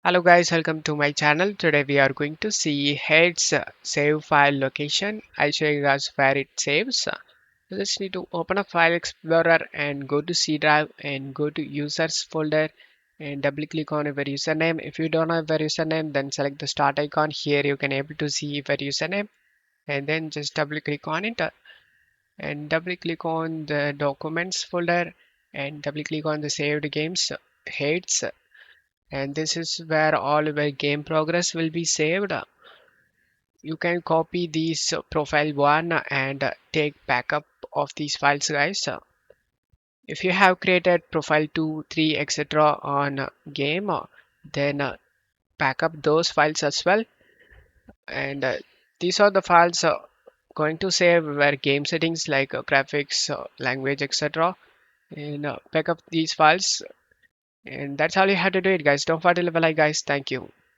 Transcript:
Hello guys, welcome to my channel. Today we are going to see Hades save file location. I'll show you guys where it saves. You just need to open a file explorer and go to C drive and go to users folder and double click on your username. If you don't have your username, then select the start icon. Here you can able to see your username and then just double click on it and double click on the documents folder and double click on the saved games Hades, and this is where all your game progress will be saved. You can copy these profile one and take backup of these files, guys. If you have created profile 2 3 etc on game, then back up those files as well. And these are the files going to save where game settings like graphics, language etc, and back up these files. And that's all you have to do it, guys. Don't forget to leave a like, guys. Thank you.